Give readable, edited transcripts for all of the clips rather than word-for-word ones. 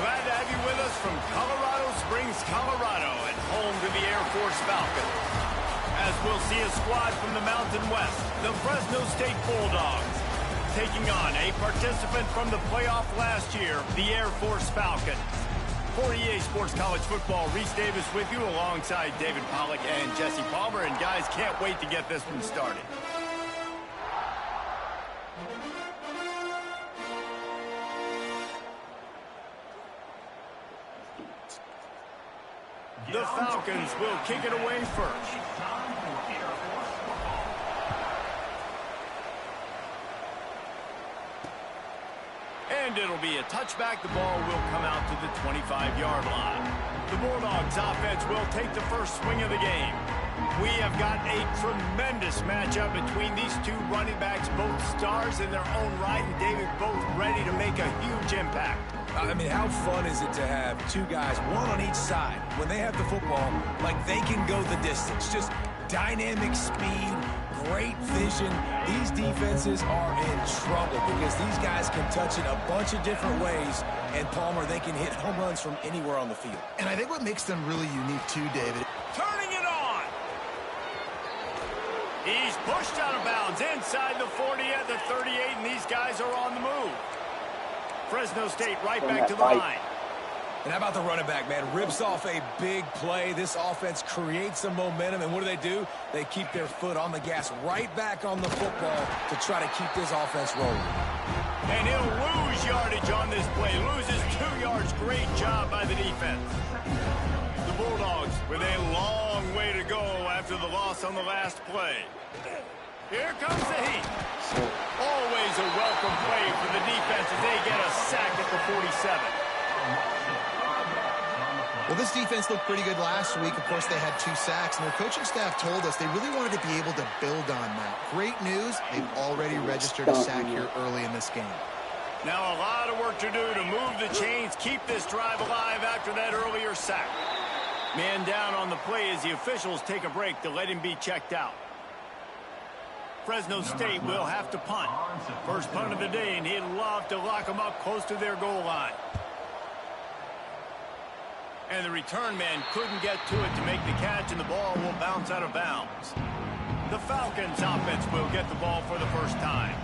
glad to have you with us from Colorado Springs, Colorado, and home to the Air Force Falcons. As we'll see a squad from the Mountain West, the Fresno State Bulldogs, taking on a participant from the playoff last year, the Air Force Falcons. For EA Sports College Football, Reese Davis with you alongside David Pollack and Jesse Palmer. And guys, can't wait to get this one started. The Falcons will kick it away first. And it'll be a touchback. The ball will come out to the 25-yard line. The Bulldogs offense will take the first swing of the game. We have got a tremendous matchup between these two running backs, both stars in their own right, and David, both ready to make a huge impact. I mean, how fun is it to have two guys, one on each side, when they have the football, like they can go the distance. Just dynamic speed, great vision. These defenses are in trouble because these guys can touch it a bunch of different ways, and Palmer, they can hit home runs from anywhere on the field. And I think what makes them really unique too, David. Turning it on. He's pushed out of bounds inside the 40 at the 38, and these guys are on the move. Fresno State right back to the line. And how about the running back, man? Rips off a big play. This offense creates some momentum, and what do? They keep their foot on the gas right back on the football to try to keep this offense rolling. And he'll lose yardage on this play. Loses 2 yards. Great job by the defense. The Bulldogs with a long way to go after the loss on the last play. Here comes the heat. Always a welcome play for the defense as they get a sack at the 47. Well, this defense looked pretty good last week. Of course, they had 2 sacks, and their coaching staff told us they really wanted to be able to build on that. Great news, they've already registered a sack here early in this game. Now a lot of work to do to move the chains, keep this drive alive after that earlier sack. Man down on the play as the officials take a break to let him be checked out. Fresno State will have to punt. First punt of the day, and he'd love to lock them up close to their goal line. And the return man couldn't get to it to make the catch, and the ball will bounce out of bounds. The Falcons offense will get the ball for the first time.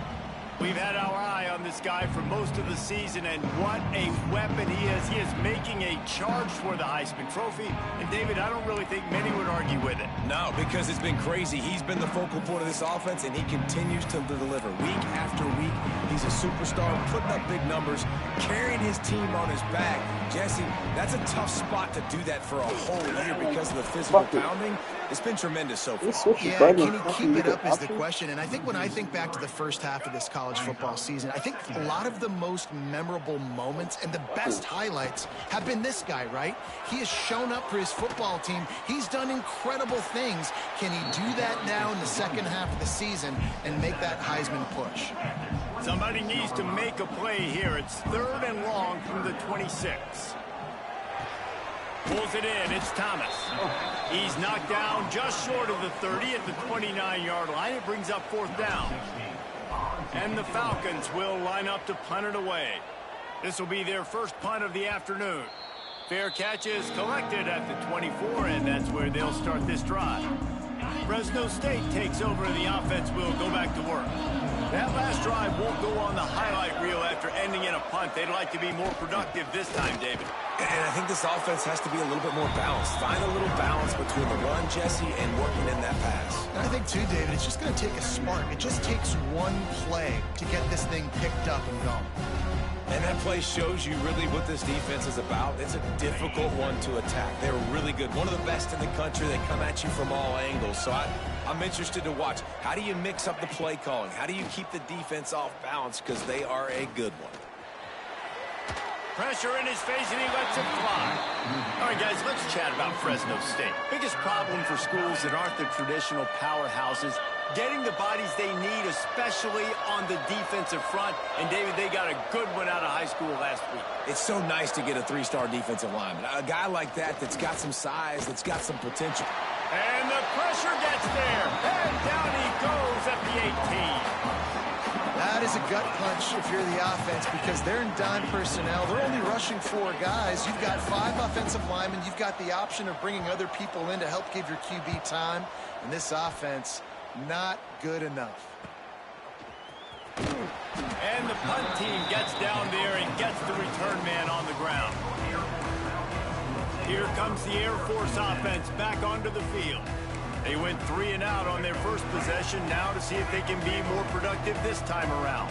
We've had our eye on this guy for most of the season, and what a weapon he is. He is making a charge for the Heisman Trophy. And, David, I don't really think many would argue with it. No, because it's been crazy. He's been the focal point of this offense, and he continues to deliver week after week. He's a superstar, putting up big numbers, carrying his team on his back. Jesse, that's a tough spot to do that for a whole year because of the physical pounding. It's been tremendous so far. Yeah, can he keep it up is the question. And I think when I think back to the first half of this college football season, I think a lot of the most memorable moments and the best highlights have been this guy, right? He has shown up for his football team. He's done incredible things. Can he do that now in the second half of the season and make that Heisman push? Somebody needs to make a play here. It's 3rd and long from the 26. Pulls it in. It's Thomas. He's knocked down just short of the 30 at the 29-yard line. It brings up 4th down. And the Falcons will line up to punt it away. This will be their first punt of the afternoon. Fair catch is collected at the 24, and that's where they'll start this drive. Fresno State takes over, and the offense will go back to work. That last drive won't go on the highlight reel after ending in a punt. They'd like to be more productive this time, David. And I think this offense has to be a little bit more balanced. Find a little balance between the run, Jesse, and working in that pass. And I think, too, David, it's just going to take a spark. It just takes one play to get this thing picked up and going. And that play shows you really what this defense is about. It's a difficult one to attack. They're really good. One of the best in the country. They come at you from all angles. So I'm interested to watch. How do you mix up the play calling? How do you keep the defense off balance? Because they are a good one. Pressure in his face, and he lets it fly. All right, guys, let's chat about Fresno State. Biggest problem for schools that aren't the traditional powerhouses, getting the bodies they need, especially on the defensive front. And, David, they got a good one out of high school last week. It's so nice to get a 3-star defensive lineman. A guy like that's got some size, that's got some potential. And the pressure gets there. And down he goes at the 18. That is is a gut punch if you're the offense because they're in dime personnel. They're only rushing 4 guys. You've got 5 offensive linemen. You've got the option of bringing other people in to help give your QB time. And this offense, not good enough. And the punt team gets down there and gets the return man on the ground. Here comes the Air Force offense back onto the field. They went 3 and out on their first possession, now to see if they can be more productive this time around.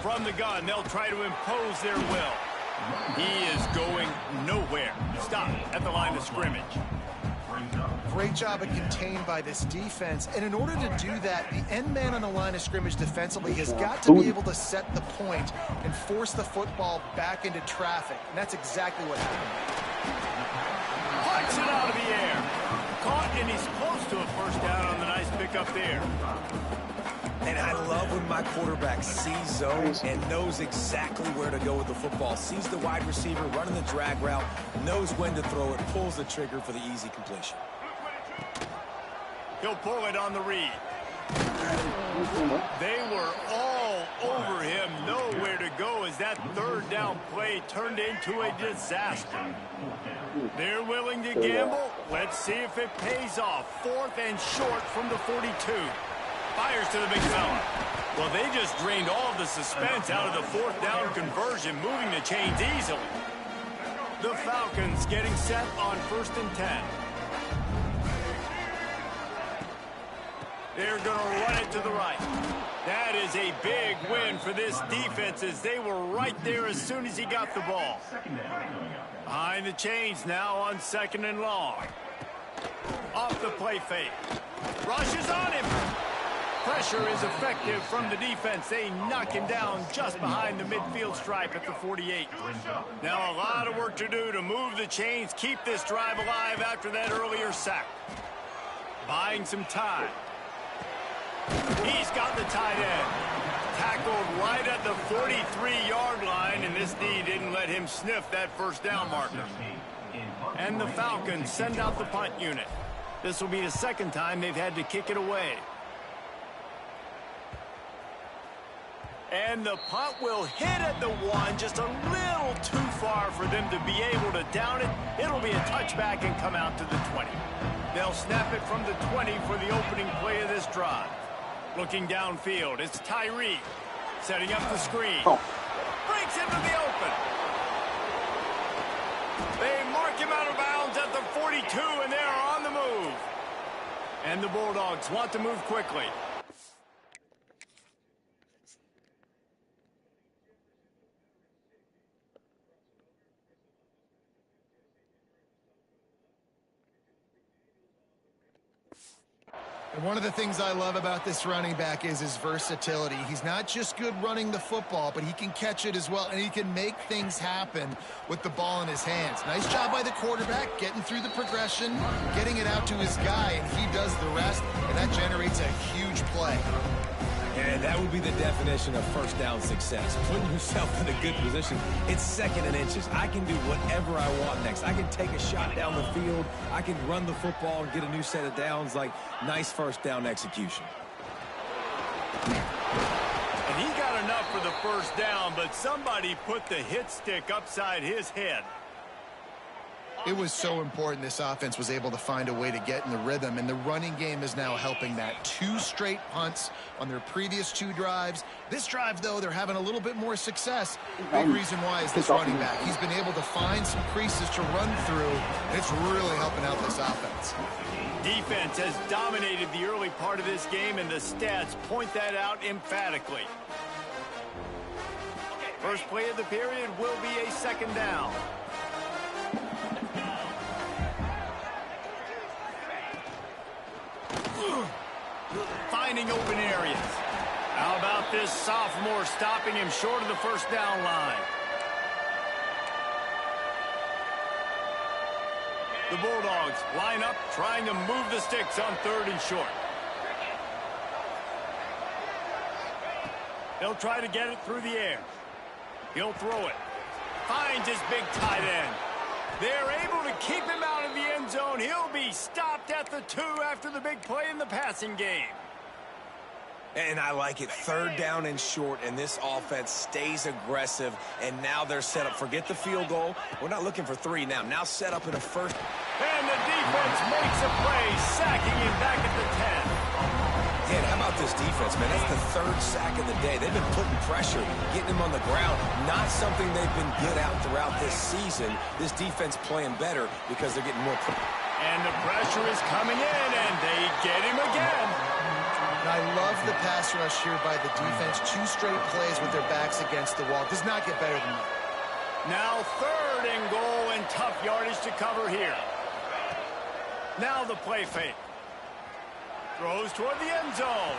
From the gun, they'll try to impose their will. He is going nowhere. Stop at the line of scrimmage. Great job of contained by this defense. And in order to do that, the end man on the line of scrimmage defensively has got to be able to set the point and force the football back into traffic. And that's exactly what happened. Punts it out of the air. Caught, and he's close to a first down on the nice pickup there. And I love when my quarterback sees zone and knows exactly where to go with the football. Sees the wide receiver running the drag route, knows when to throw it, pulls the trigger for the easy completion. He'll pull it on the read. They were all over him, nowhere to go as that third down play turned into a disaster. They're willing to gamble. Let's see if it pays off. 4th and short from the 42. Fires to the big fella. Well, they just drained all of the suspense out of the 4th down conversion, moving the chains easily. The Falcons getting set on 1st and 10. They're going to run it to the right. That is a big win for this defense as they were right there as soon as he got the ball. Behind the chains now on 2nd and long. Off the play fake. Rushes on him. Pressure is effective from the defense. They knock him down just behind the midfield stripe at the 48. Now a lot of work to do to move the chains, keep this drive alive after that earlier sack. Buying some time. He's got the tight end. Tackled right at the 43-yard line, and this D didn't let him sniff that first down marker. And the Falcons send out the punt unit. This will be the 2nd time they've had to kick it away. And the punt will hit at the 1, just a little too far for them to be able to down it. It'll be a touchback and come out to the 20. They'll snap it from the 20 for the opening play of this drive. Looking downfield, it's Tyree setting up the screen. Breaks into the open. They mark him out of bounds at the 42, and they're on the move. And the Bulldogs want to move quickly. And one of the things I love about this running back is his versatility. He's not just good running the football, but he can catch it as well, and he can make things happen with the ball in his hands. Nice job by the quarterback, getting through the progression, getting it out to his guy, and he does the rest, and that generates a huge play. And that would be the definition of first down success. Putting yourself in a good position. It's 2nd and inches. I can do whatever I want next. I can take a shot down the field. I can run the football and get a new set of downs. Like, nice first down execution. And he got enough for the first down, but somebody put the hit stick upside his head. It was so important this offense was able to find a way to get in the rhythm, and the running game is now helping that. 2 straight punts on their previous 2 drives. This drive, though, they're having a little bit more success. Big reason why is this running back. He's been able to find some creases to run through, and it's really helping out this offense. Defense has dominated the early part of this game, and the stats point that out emphatically. First play of the period will be a 2nd down. Finding open areas. How about this sophomore stopping him short of the first down line? The Bulldogs line up, trying to move the sticks on 3rd and short. They'll try to get it through the air. He'll throw it. Finds his big tight end. They're able to keep him out of the end zone. He'll be stopped at the 2 after the big play in the passing game. And I like it. 3rd down and short, and this offense stays aggressive, and now they're set up. Forget the field goal. We're not looking for 3 now. Now set up in a first. And the defense makes a play, sacking him back at the 10. Dan, how about this defense, man? That's the 3rd sack of the day. They've been putting pressure, getting him on the ground. Not something they've been good at throughout this season. This defense playing better because they're getting more. And the pressure is coming in, and they get him again. And I love the pass rush here by the defense. 2 straight plays with their backs against the wall. Does not get better than that. Now 3rd and goal, and tough yardage to cover here. Now the play fake. Throws toward the end zone.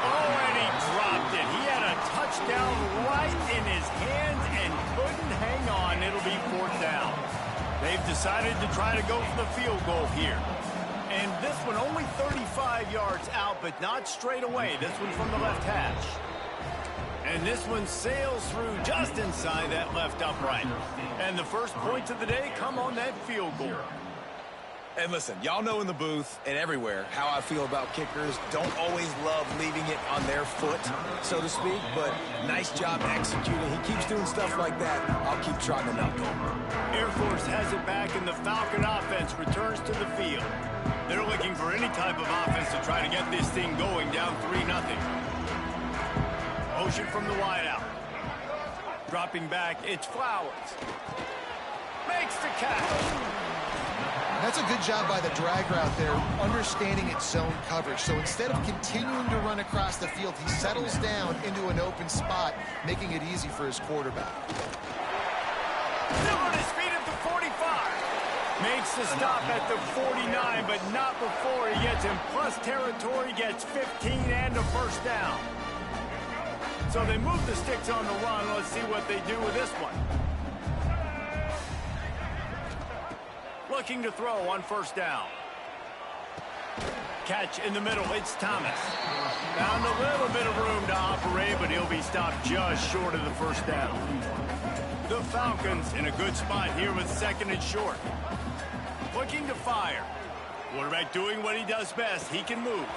Oh, and he dropped it. He had a touchdown right in his hands and couldn't hang on. It'll be 4th down. They've decided to try to go for the field goal here. And this one only 35 yards out, but not straight away. This one from the left hash. And this one sails through just inside that left upright. And the first points of the day come on that field goal. And listen, y'all know in the booth and everywhere how I feel about kickers. Don't always love leaving it on their foot, so to speak, but nice job executing. He keeps doing stuff like that. I'll keep trotting him out. Air Force has it back, and the Falcon offense returns to the field. They're looking for any type of offense to try to get this thing going down 3-0. Motion from the wideout. Dropping back, it's Flowers. Makes the catch. That's a good job by the drag route there, understanding its zone coverage. So instead of continuing to run across the field, he settles down into an open spot, making it easy for his quarterback. Still on his feet at the 45. Makes the stop at the 49, but not before he gets in plus territory, gets 15 and a first down. So they move the sticks on the run. Let's see what they do with this one. Looking to throw on 1st down. Catch in the middle. It's Thomas. Found a little bit of room to operate, but he'll be stopped just short of the 1st down. The Falcons in a good spot here with 2nd and short. Looking to fire. Quarterback doing what he does best. He can move.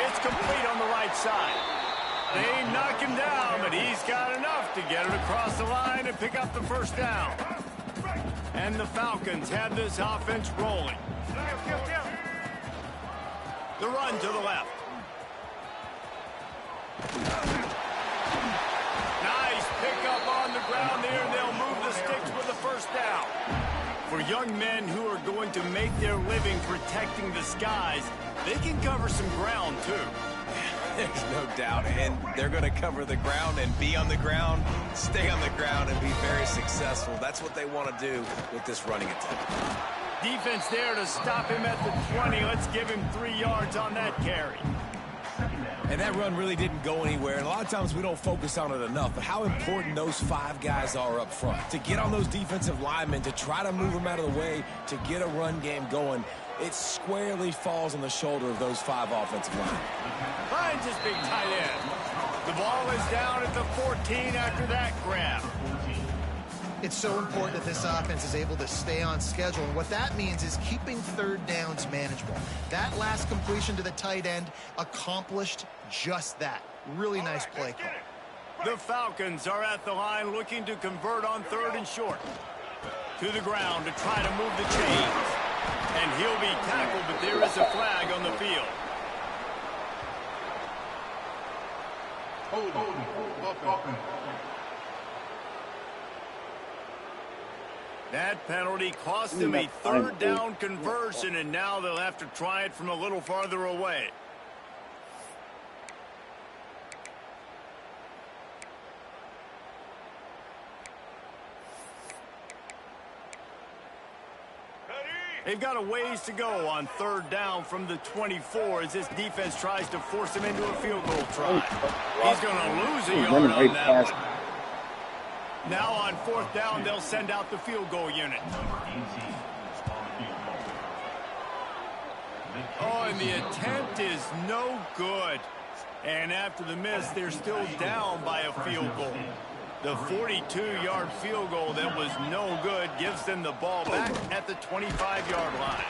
It's complete on the right side. They knock him down, but he's got enough to get it across the line and pick up the 1st down. And the Falcons have this offense rolling. The run to the left. Nice pickup on the ground there. They'll move the sticks with the 1st down. For young men who are going to make their living protecting the skies, they can cover some ground too. There's no doubt, and they're going to cover the ground and be on the ground, stay on the ground, and be very successful. That's what they want to do with this running attack. Defense there to stop him at the 20. Let's give him 3 yards on that carry. And that run really didn't go anywhere, and a lot of times we don't focus on it enough, but how important those 5 guys are up front. To get on those defensive linemen, to try to move them out of the way, to get a run game going, it squarely falls on the shoulder of those 5 offensive linemen. Finds his big tight end. The ball is down at the 14 after that grab. It's so important that this offense is able to stay on schedule, and what that means is keeping 3rd downs manageable. That last completion to the tight end accomplished just that. Really nice play call. The Falcons are at the line looking to convert on 3rd and short. To the ground to try to move the chains. And he'll be tackled, but there is a flag on the field. That penalty cost them a 3rd down conversion, and now they'll have to try it from a little farther away. They've got a ways to go on 3rd down from the 24 as this defense tries to force him into a field goal try. He's going to lose a yard on that one. Now on 4th down, they'll send out the field goal unit. Oh, and the attempt is no good. And after the miss, they're still down by a field goal. The 42-yard field goal that was no good gives them the ball back at the 25-yard line.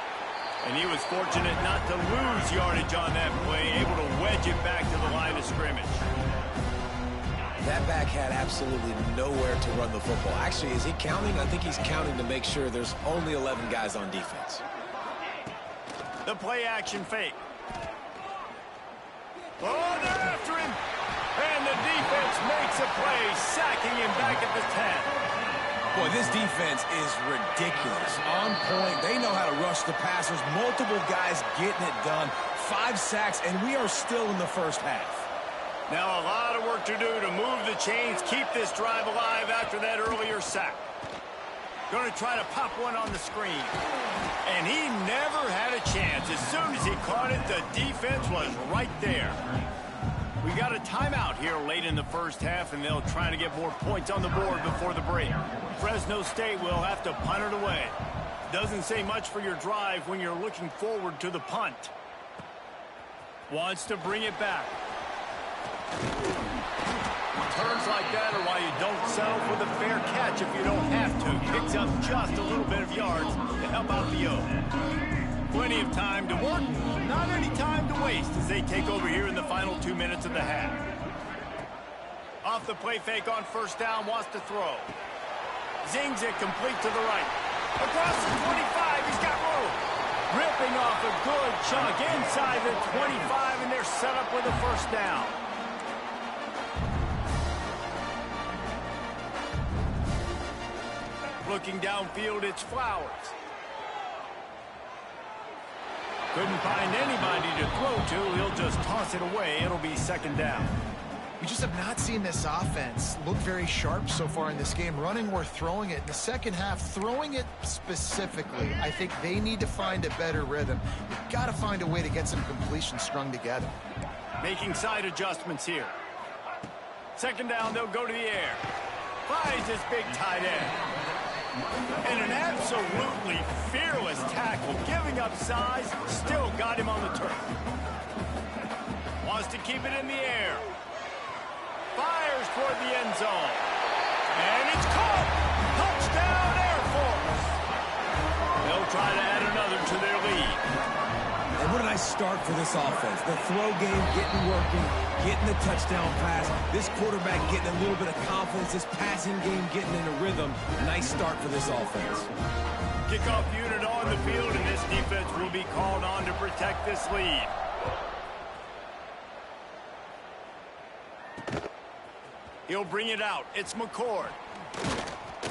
And he was fortunate not to lose yardage on that play, able to wedge it back to the line of scrimmage. That back had absolutely nowhere to run the football. Actually, is he counting? I think he's counting to make sure there's only 11 guys on defense. The play action fake. Oh, they're after him. And the defense makes a play, sacking him back at the 10. Boy, this defense is ridiculous. On point. They know how to rush the passers. Multiple guys getting it done. 5 sacks, and we are still in the first half. Now a lot of work to do to move the chains, keep this drive alive after that earlier sack. Going to try to pop one on the screen. And he never had a chance. As soon as he caught it, the defense was right there. We got a timeout here late in the first half, and they'll try to get more points on the board before the break. Fresno State will have to punt it away. Doesn't say much for your drive when you're looking forward to the punt. Wants to bring it back. Turns like that are why you don't settle for the fair catch if you don't have to. Picks up just a little bit of yards to help out the O. Plenty of time to work, not any time to waste as they take over here in the final 2 minutes of the half. Off the play fake on first down, wants to throw. Zings it complete to the right. Across the 25, he's got room. Ripping off a good chunk inside the 25, and they're set up with a first down. Looking downfield, it's Flowers. Couldn't find anybody to throw to. He'll just toss it away. It'll be second down. We just have not seen this offense look very sharp so far in this game, running or throwing it. In the second half, throwing it specifically, I think they need to find a better rhythm. We've got to find a way to get some completions strung together. Making side adjustments here. Second down, they'll go to the air. Finds this big tight end. And an absolutely fearless tackle, giving up size, still got him on the turf. Wants to keep it in the air. Fires toward the end zone. And it's caught! Touchdown, Air Force! They'll try to add another to their lead. And what a nice start for this offense. The throw game getting working, getting the touchdown pass. This quarterback getting a little bit of confidence. This passing game getting in a rhythm. Nice start for this offense. Kickoff unit on the field, and this defense will be called on to protect this lead. He'll bring it out. It's McCord.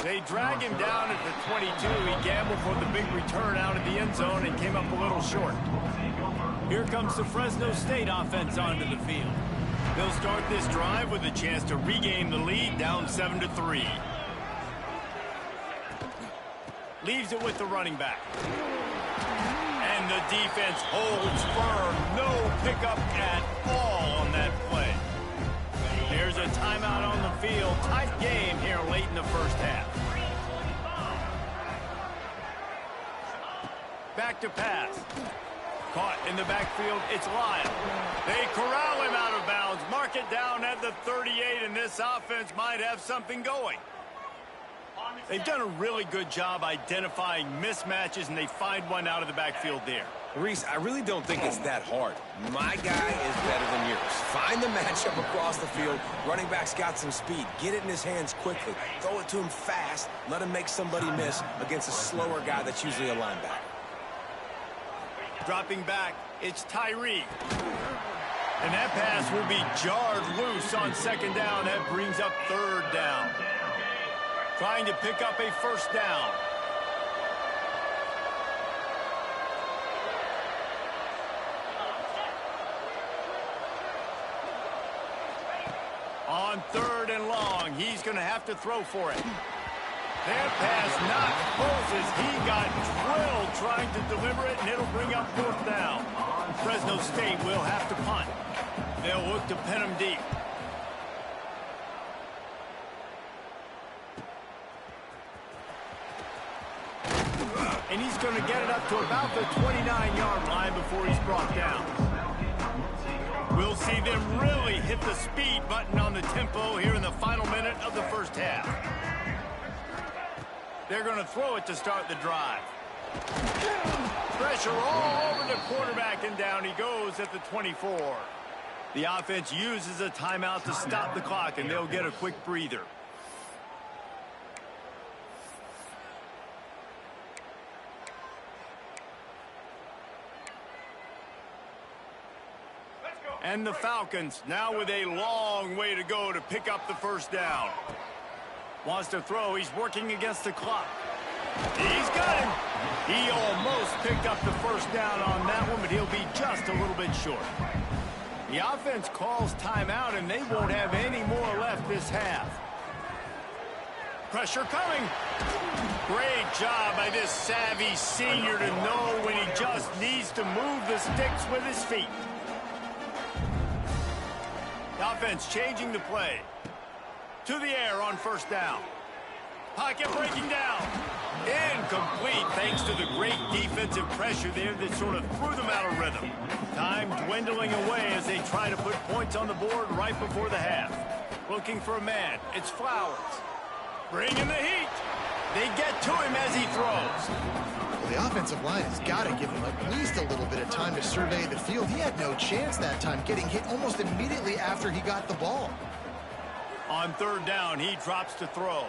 They drag him down at the 22. He gambled for the big return out of the end zone and came up a little short. Here comes the Fresno State offense onto the field. They'll start this drive with a chance to regain the lead, down 7-3. Leaves it with the running back. And the defense holds firm. No pickup at all on that play. There's a timeout on the field. Tight game here late in the first half. Back to pass. Caught in the backfield, it's Lyle. They corral him out of bounds. Mark it down at the 38, and this offense might have something going. They've done a really good job identifying mismatches, and they find one out of the backfield there. Reese, I really don't think it's that hard. My guy is better than yours. Find the matchup across the field. Running back's got some speed. Get it in his hands quickly. Throw it to him fast. Let him make somebody miss against a slower guy that's usually a linebacker. Dropping back, it's Tyree. And that pass will be jarred loose on second down. That brings up third down. Trying to pick up a first down. On third and long, he's going to have to throw for it. That pass not close as he got drilled trying to deliver it, and it'll bring up fourth down. Fresno State will have to punt. They'll look to pin him deep. And he's going to get it up to about the 29-yard line before he's brought down. We'll see them really hit the speed button on the tempo here in the final minute of the first half. They're going to throw it to start the drive. pressure all over the quarterback, and down he goes at the 24. The offense uses a timeout to stop the clock, and they'll get a quick breather. And the Falcons now with a long way to go to pick up the first down. Wants to throw. He's working against the clock. He's got him. He almost picked up the first down on that one, but he'll be just a little bit short. The offense calls timeout, and they won't have any more left this half. Pressure coming. Great job by this savvy senior to know when he just needs to move the sticks with his feet. The offense changing the play. To the air on first down. Pocket breaking down. Incomplete thanks to the great defensive pressure there that sort of threw them out of rhythm. Time dwindling away as they try to put points on the board right before the half. Looking for a man. It's Flowers. Bringing the heat. They get to him as he throws. Well, the offensive line has got to give him at least a little bit of time to survey the field. He had no chance that time, getting hit almost immediately after he got the ball. On third down, he drops to throw.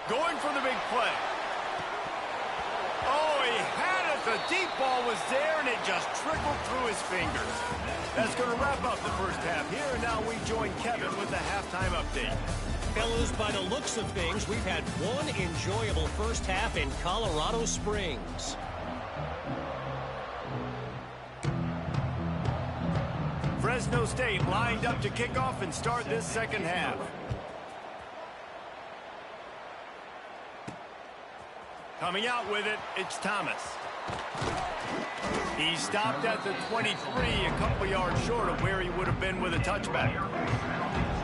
Going for the big play. Oh, he had it. The deep ball was there, and it just trickled through his fingers. That's going to wrap up the first half here, and now we join Kevin with the halftime update. Fellas, by the looks of things, we've had one enjoyable first half in Colorado Springs. Fresno State lined up to kick off and start this second half. Coming out with it, it's Thomas. He stopped at the 23, a couple yards short of where he would have been with a touchback.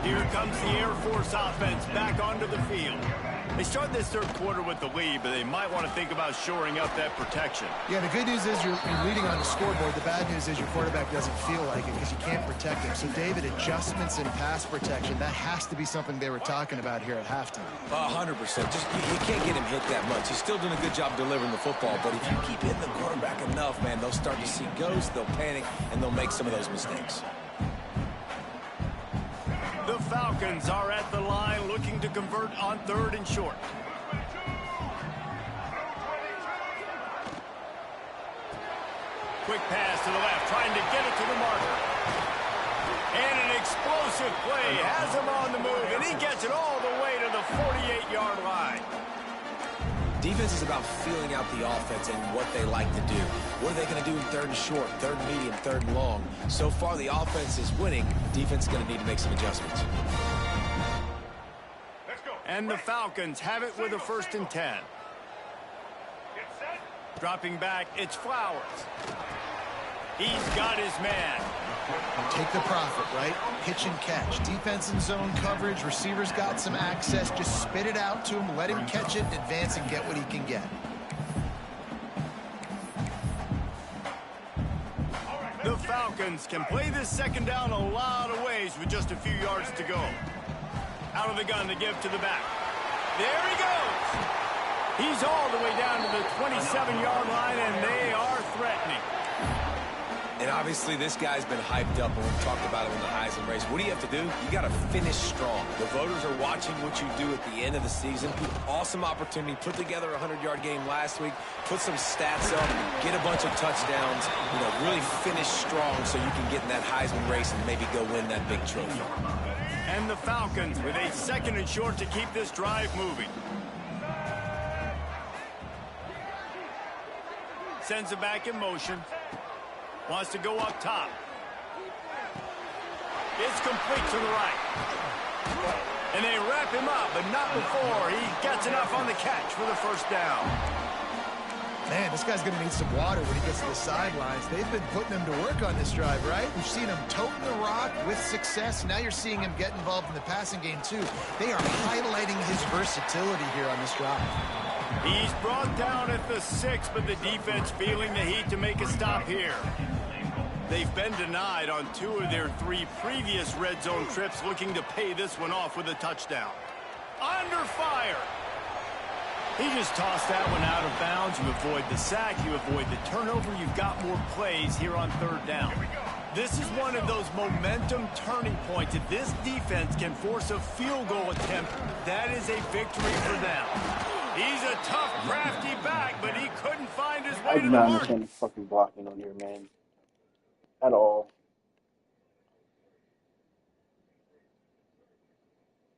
Here comes the Air Force offense back onto the field. They start this third quarter with the lead, but they might want to think about shoring up that protection. Yeah, the good news is you're leading on the scoreboard. The bad news is your quarterback doesn't feel like it because you can't protect him. So, David, adjustments in pass protection, that has to be something they were talking about here at halftime. 100%. Just you can't get him hit that much. He's still doing a good job delivering the football, but if you keep hitting the quarterback enough, man, they'll start to see ghosts, they'll panic, and they'll make some of those mistakes. The Falcons are at the line looking to convert on third and short. Quick pass to the left, trying to get it to the marker. And an explosive play has him on the move, and he gets it all the way to the 48-yard line. Defense is about feeling out the offense and what they like to do. What are they going to do in third and short, third and medium, third and long? So far, the offense is winning. Defense is going to need to make some adjustments. And the Falcons have it with a 1st and 10. Dropping back, it's Flowers. He's got his man. Take the profit, right? Pitch and catch. Defense and zone coverage. Receivers got some access. Just spit it out to him. Let him catch it, advance, and get what he can get. The Falcons can play this second down a lot of ways with just a few yards to go. Out of the gun to give to the back. There he goes. He's all the way down to the 27-yard line, and they are threatening. And obviously, this guy's been hyped up, and we've talked about it in the Heisman race. What do you have to do? You got to finish strong. The voters are watching what you do at the end of the season. Awesome opportunity. Put together a 100-yard game last week. Put some stats up. Get a bunch of touchdowns. You know, really finish strong so you can get in that Heisman race and maybe go win that big trophy. And the Falcons with a 2nd and short to keep this drive moving. Sends it back in motion. Wants to go up top. It's complete to the right. And they wrap him up, but not before he gets enough on the catch for the 1st down. Man, this guy's going to need some water when he gets to the sidelines. They've been putting him to work on this drive, right? We've seen him toting the rock with success. Now you're seeing him get involved in the passing game, too. They are highlighting his versatility here on this drive. He's brought down at the 6, but the defense feeling the heat to make a stop here. They've been denied on 2 of their 3 previous red zone trips, looking to pay this one off with a touchdown. Under fire. He just tossed that one out of bounds. You avoid the sack, you avoid the turnover. You've got more plays here on third down. This is one of those momentum turning points. If this defense can force a field goal attempt, that is a victory for them. He's a tough, crafty back, but he couldn't find his way to the mark. I do not mark. understand the fucking blocking on here, man. At all.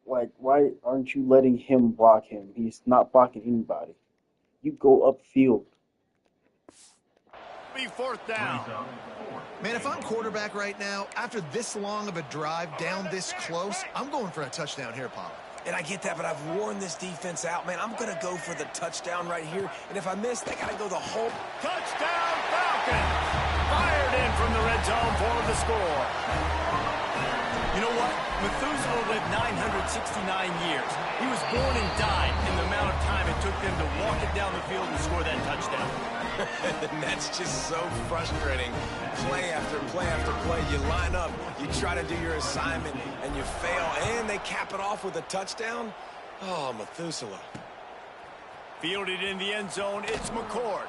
Like, why aren't you letting him block him? He's not blocking anybody. You go upfield. Be fourth down. Man, if I'm quarterback right now, after this long of a drive down this close, I'm going for a touchdown here, Pollard. And I get that, but I've worn this defense out, man. I'm going to go for the touchdown right here. And if I miss, they got to go the whole... Touchdown, Falcons! Fired in from the red zone for the score. You know what? Methuselah lived 969 years. He was born and died in the amount of time it took them to walk it down the field and score that touchdown. And that's just so frustrating. Play after play after play, you line up, you try to do your assignment, and you fail, and they cap it off with a touchdown? Oh, Methuselah. Fielded in the end zone, it's McCord.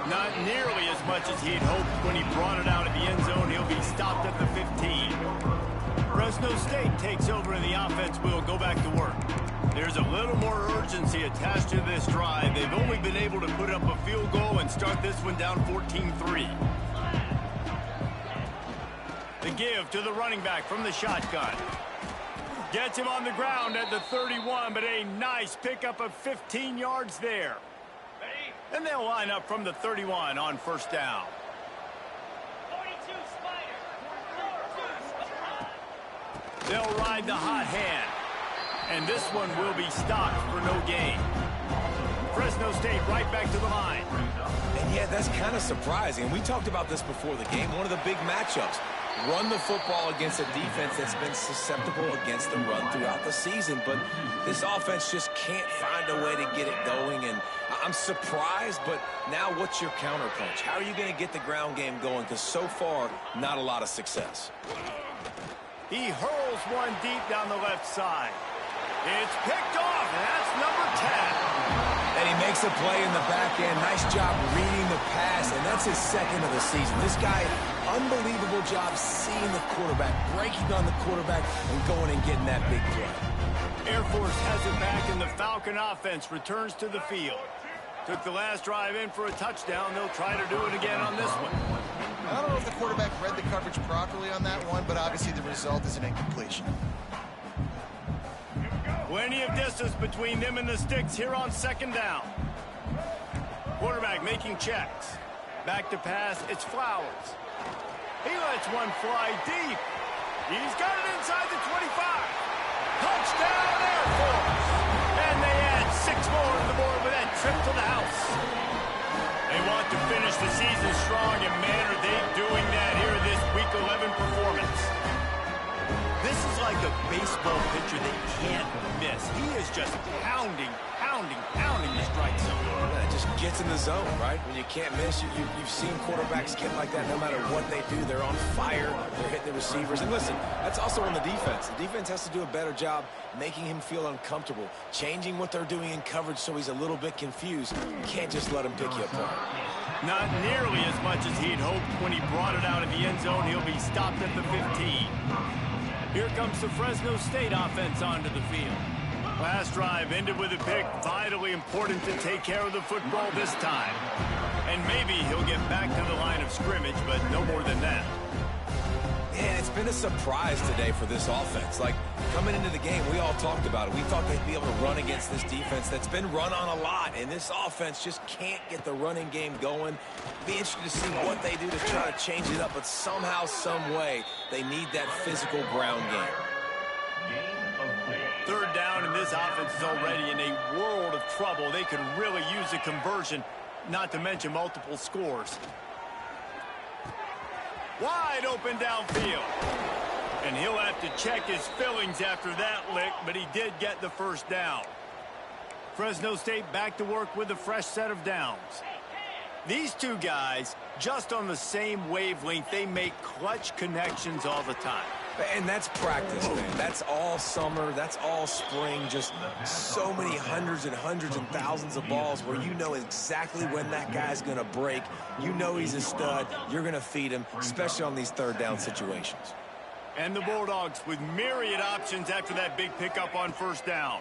Not nearly as much as he'd hoped when he brought it out of the end zone. He'll be stopped at the 15. Fresno State takes over and the offense will go back to work. There's a little more urgency attached to this drive. They've only been able to put up a field goal and start this one down 14-3. The give to the running back from the shotgun. Gets him on the ground at the 31, but a nice pickup of 15 yards there. And they'll line up from the 31 on first down. They'll ride the hot hand. And this one will be stopped for no gain. Fresno State right back to the line. And yeah, that's kind of surprising. We talked about this before the game. One of the big matchups. Run the football against a defense that's been susceptible against the run throughout the season. But this offense just can't find a way to get it going. And I'm surprised, but now what's your counterpunch? How are you going to get the ground game going? Because so far, not a lot of success. He hurls one deep down the left side. It's picked off, and that's number 10. And he makes a play in the back end. Nice job reading the pass, and that's his second of the season. This guy, unbelievable job seeing the quarterback, breaking on the quarterback, and going and getting that big play. Air Force has it back, and the Falcon offense returns to the field. Took the last drive in for a touchdown. They'll try to do it again on this one. I don't know if the quarterback read the coverage properly on that one, but obviously the result is an incompletion. Plenty of distance between them and the sticks here on second down. Quarterback making checks. Back to pass, it's Flowers. He lets one fly deep. He's got it inside the 25. Touchdown, Air Force. And they add 6 more to the board with that trip to the house. They want to finish the season strong, and man, are they doing that here in this Week 11 performance. This is like a baseball pitcher that can't miss. He is just pounding the strike zone. It just gets in the zone, right? When you can't miss, you've seen quarterbacks get like that no matter what they do. They're on fire. They're hitting the receivers. And listen, that's also on the defense. The defense has to do a better job making him feel uncomfortable, changing what they're doing in coverage so he's a little bit confused. You can't just let him pick you apart. Not nearly as much as he'd hoped when he brought it out of the end zone. He'll be stopped at the 15. Here comes the Fresno State offense onto the field. Last drive ended with a pick. Vitally important to take care of the football this time. And maybe he'll get back to the line of scrimmage, but no more than that. Man, it's been a surprise today for this offense. Like, coming into the game, we all talked about it. We thought they'd be able to run against this defense that's been run on a lot, and this offense just can't get the running game going. Be interested to see what they do to try to change it up, but somehow, some way, they need that physical ground game. Third down, and this offense is already in a world of trouble. They could really use a conversion, not to mention multiple scores. Wide open downfield. And he'll have to check his fillings after that lick, but he did get the first down. Fresno State back to work with a fresh set of downs. These two guys, just on the same wavelength, they make clutch connections all the time. And that's practice, man. That's all summer. That's all spring. Just so many hundreds and thousands of balls where you know exactly when that guy's going to break. You know he's a stud. You're going to feed him, especially on these third down situations. And the Bulldogs with myriad options after that big pickup on first down.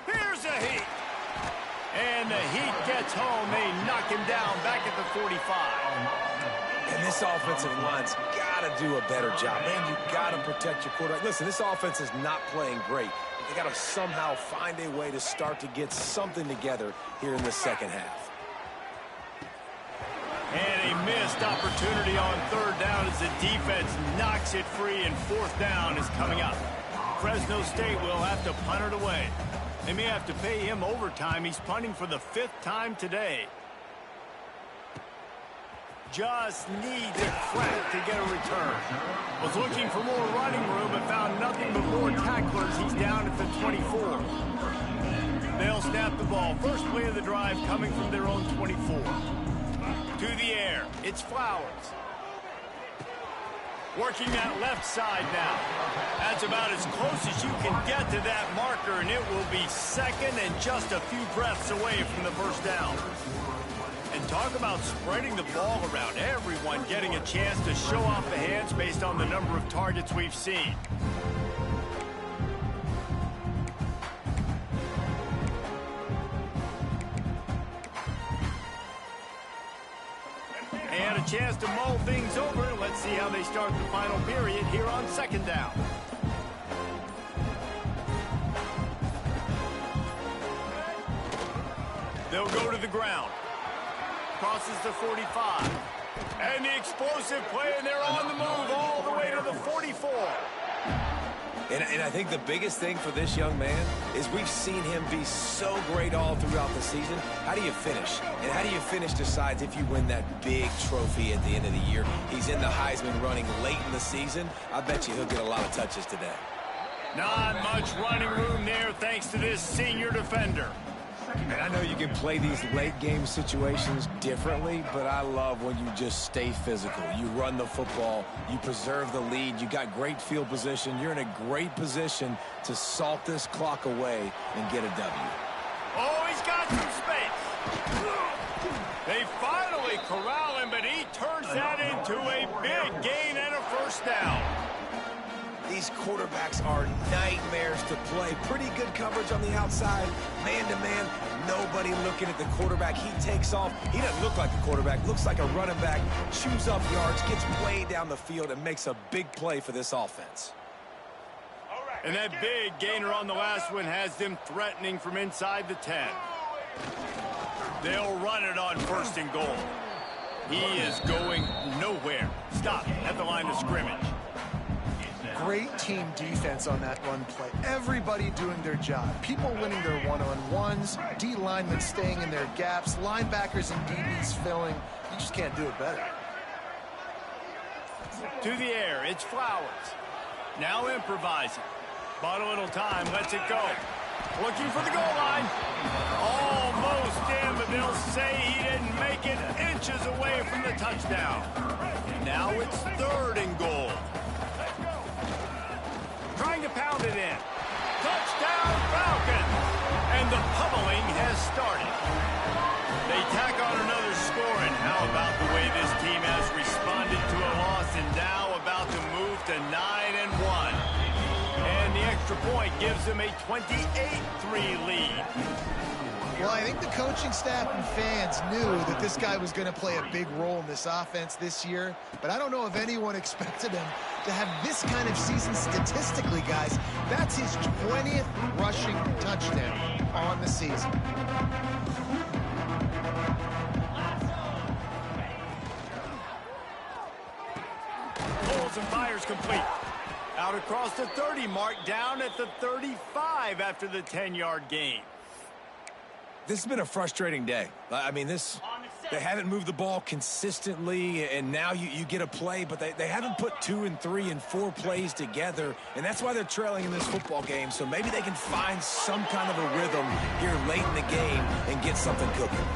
Here's a Heat. And the Heat gets home. They knock him down back at the 45. And this offensive line's got to do a better job. Man, you got to protect your quarterback. Listen, this offense is not playing great. They got to somehow find a way to start to get something together here in the second half. And a missed opportunity on third down as the defense knocks it free, and fourth down is coming up. Fresno State will have to punt it away. They may have to pay him overtime. He's punting for the 5th time today. Just needs a crack to get a return. Was looking for more running room but found nothing but more tacklers. He's down at the 24. They'll snap the ball. First play of the drive coming from their own 24. To the air, it's Flowers. Working that left side now. That's about as close as you can get to that marker, and it will be second and just a few breaths away from the first down. And talk about spreading the ball around. Everyone getting a chance to show off the hands based on the number of targets we've seen. And a chance to mull things over. Let's see how they start the final period here on second down. They'll go to the ground. Crosses the 45. And the explosive play, and they're on the move all the way to the 44. And I think the biggest thing for this young man is we've seen him be so great all throughout the season. How do you finish? And how do you finish decides if you win that big trophy at the end of the year. He's in the Heisman running late in the season. I bet you he'll get a lot of touches today. Not much running room there thanks to this senior defender. And I know you can play these late-game situations differently, but I love when you just stay physical. You run the football, you preserve the lead, you got great field position. You're in a great position to salt this clock away and get a W. Oh, he's got some space. They finally corral him, but he turns that into a big gain and a first down. These quarterbacks are nightmares to play. Pretty good coverage on the outside. Man-to-man, nobody looking at the quarterback. He takes off. He doesn't look like a quarterback. Looks like a running back. Chews up yards, gets way down the field, and makes a big play for this offense. And that big gainer on the last one has them threatening from inside the 10. They'll run it on first and goal. He is going nowhere. Stop at the line of scrimmage. Great team defense on that run play. Everybody doing their job. People winning their one-on-ones, D linemen staying in their gaps, linebackers and DBs filling. You just can't do it better. To the air, it's Flowers. Now improvising. Bought a little time, lets it go. Looking for the goal line. Almost in, but they'll say he didn't make it, inches away from the touchdown. Now it's third and goal. Trying to pound it in. Touchdown, Falcons! And the pummeling has started. They tack on another score, and how about the way this team has responded to a loss and now about to move to 9-1. And the extra point gives them a 28-3 lead. Well, I think the coaching staff and fans knew that this guy was going to play a big role in this offense this year, but I don't know if anyone expected him to have this kind of season statistically, guys. That's his 20th rushing touchdown on the season. Pulls and fires complete. Out across the 30 mark, down at the 35 after the 10-yard gain. This has been a frustrating day. I mean, they haven't moved the ball consistently, and now you get a play, but they haven't put 2 and 3 and 4 plays together, and that's why they're trailing in this football game. So maybe they can find some kind of a rhythm here late in the game and get something cooking.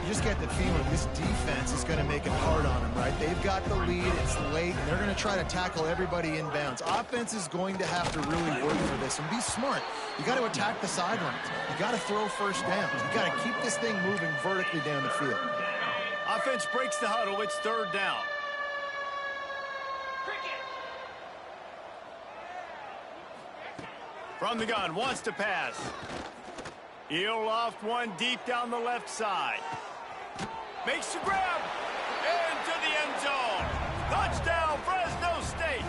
You just get the feeling this defense is going to make it hard on them, right? They've got the lead. It's late, and they're going to try to tackle everybody inbounds. Offense is going to have to really work for this and be smart. You got to attack the sidelines. You got to throw first downs. You got to keep this thing moving vertically down the field. Offense breaks the huddle. It's third down. From the gun, wants to pass. He'll loft one deep down the left side. Makes the grab. Into the end zone. Touchdown, Fresno State.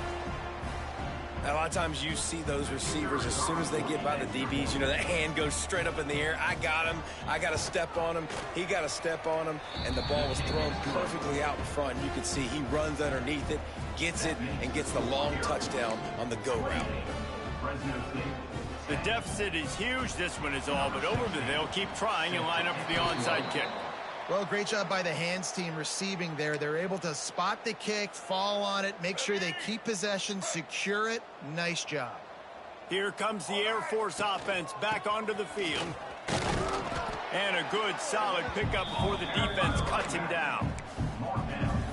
A lot of times you see those receivers, as soon as they get by the DBs, you know, that hand goes straight up in the air. I got him. I got to step on him. He got to step on him. And the ball was thrown perfectly out in front. You can see he runs underneath it, gets it, and gets the long touchdown on the go route. The deficit is huge. This one is all but over, but they'll keep trying and line up for the onside kick. Well, great job by the hands team receiving there. They're able to spot the kick, fall on it, make sure they keep possession, secure it. Nice job. Here comes the Air Force offense back onto the field. And a good, solid pickup before the defense cuts him down.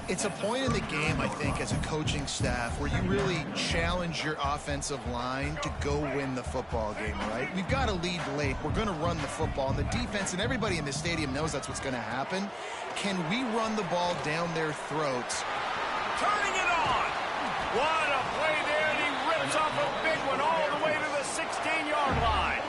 It's a point in the game, I think, as a coaching staff where you really challenge your offensive line to go win the football game, right? We've got to lead late. We're going to run the football. And the defense and everybody in the stadium knows that's what's going to happen. Can we run the ball down their throats? Turning it on. What a play there, and he rips off a big one all the way to the 16-yard line.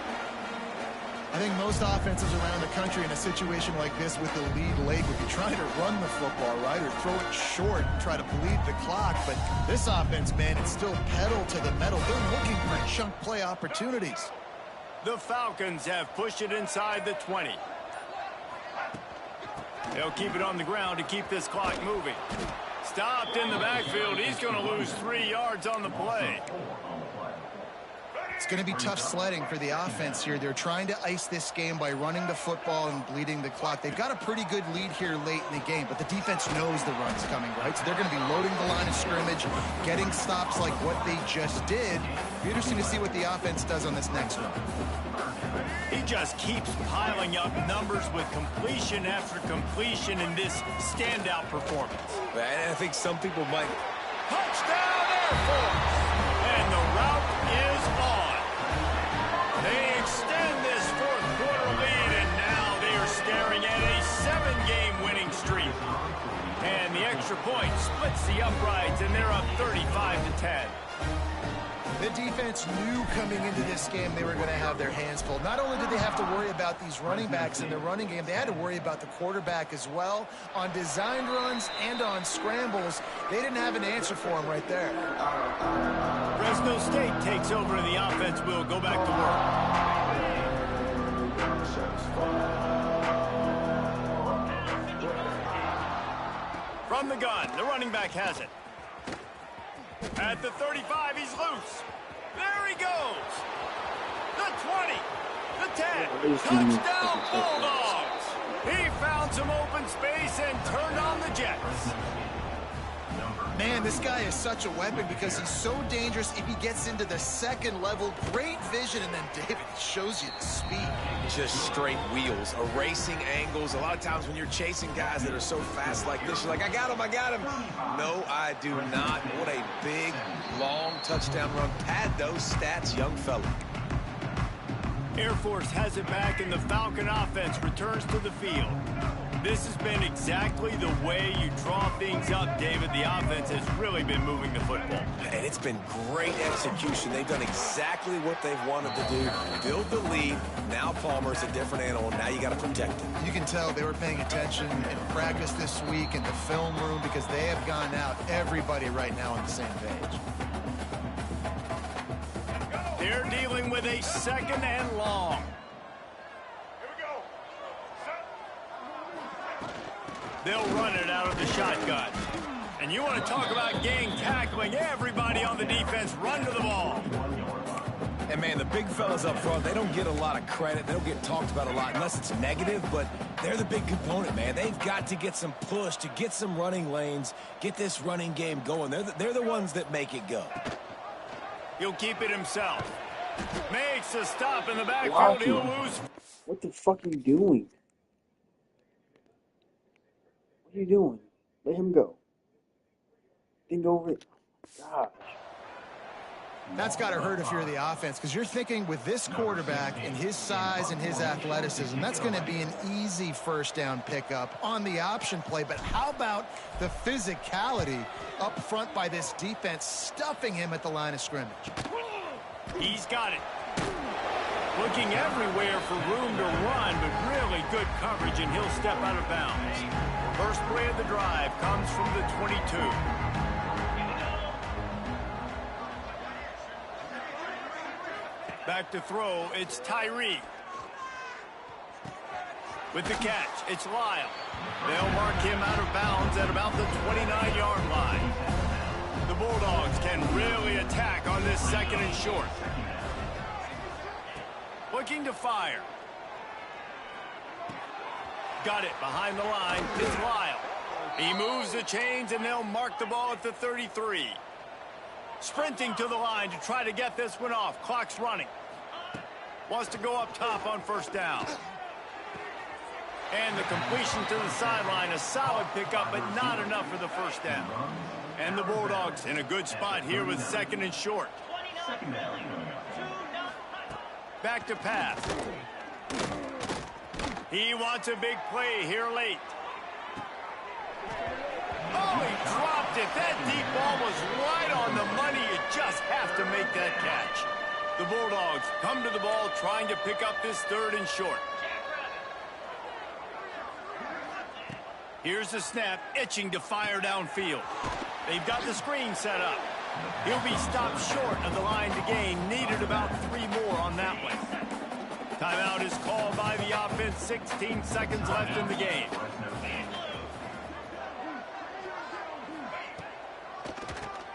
I think most offenses around the country in a situation like this with the lead late would be trying to run the football, right, or throw it short and try to bleed the clock. But this offense, man, it's still pedal to the metal. They're looking for chunk play opportunities. The Falcons have pushed it inside the 20. They'll keep it on the ground to keep this clock moving. Stopped in the backfield. He's going to lose 3 yards on the play. It's going to be tough sledding for the offense here. They're trying to ice this game by running the football and bleeding the clock. They've got a pretty good lead here late in the game, but the defense knows the run's coming, right? So they're going to be loading the line of scrimmage, getting stops like what they just did. It'll be interesting to see what the offense does on this next one. He just keeps piling up numbers with completion after completion in this standout performance. And I think some people might... Touchdown Air Force! And the route is on. They extend this fourth-quarter lead, and now they are staring at a 7-game winning streak. And the extra point splits the uprights, and they're up 35-10. The defense knew coming into this game they were going to have their hands full. Not only did they have to worry about these running backs in the running game, they had to worry about the quarterback as well. On designed runs and on scrambles, they didn't have an answer for him right there. Fresno State takes over, and the offense will go back to work. From the gun, the running back has it. At the 35, he's loose. There he goes. The 20, the 10. Touchdown, Bulldogs. He found some open space and turned on the Jets. Man, this guy is such a weapon because he's so dangerous if he gets into the second level. Great vision, and then David shows you the speed. Just straight wheels, erasing angles. A lot of times when you're chasing guys that are so fast like this, you're like, I got him, I got him. No, I do not. What a big, long touchdown run. Pad those stats, young fella. Air Force has it back, and the Falcon offense returns to the field. This has been exactly the way you draw things up, David. The offense has really been moving the football. And it's been great execution. They've done exactly what they've wanted to do. Build the lead. Now Palmer's a different animal. Now you got to protect him. You can tell they were paying attention in practice this week in the film room because they have gone out, everybody right now on the same page. They're dealing with a second and long. They'll run it out of the shotgun. And you want to talk about gang tackling. Everybody on the defense run to the ball. And, man, the big fellas up front, they don't get a lot of credit. They don't get talked about a lot unless it's negative, but they're the big component, man. They've got to get some push, to get some running lanes, get this running game going. They're the ones that make it go. He'll keep it himself. Makes a stop in the backfield. He'll lose. What the fuck are you doing? What are you doing? Let him go. Think over it. Gosh. That's got to hurt if you're the offense, because you're thinking with this quarterback and his size and his athleticism, that's going to be an easy first down pickup on the option play. But how about the physicality up front by this defense, stuffing him at the line of scrimmage? He's got it. Looking everywhere for room to run, but really good coverage, and he'll step out of bounds. First play of the drive comes from the 22. Back to throw, it's Tyree. With the catch, it's Lyle. They'll mark him out of bounds at about the 29-yard line. The Bulldogs can really attack on this second and short. Looking to fire. Got it behind the line. It's Lyle. He moves the chains, and they'll mark the ball at the 33. Sprinting to the line to try to get this one off. Clock's running. Wants to go up top on first down. And the completion to the sideline. A solid pickup, but not enough for the first down. And the Bulldogs in a good spot here with second and short. Back to pass. He wants a big play here late. Oh, he dropped it. That deep ball was right on the money. You just have to make that catch. The Bulldogs come to the ball trying to pick up this third and short. Here's the snap, itching to fire downfield. They've got the screen set up. He'll be stopped short of the line to gain. Needed about 3 more on that one. Timeout is called by the offense. 16 seconds left in the game.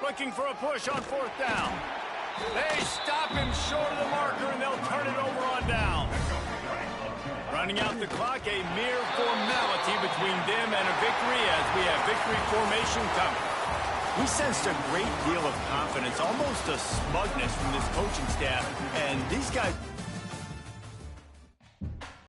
Looking for a push on fourth down. They stop him short of the marker, and they'll turn it over on down. Running out the clock, a mere formality between them and a victory as we have victory formation coming. We sensed a great deal of confidence, almost a smugness from this coaching staff, and these guys...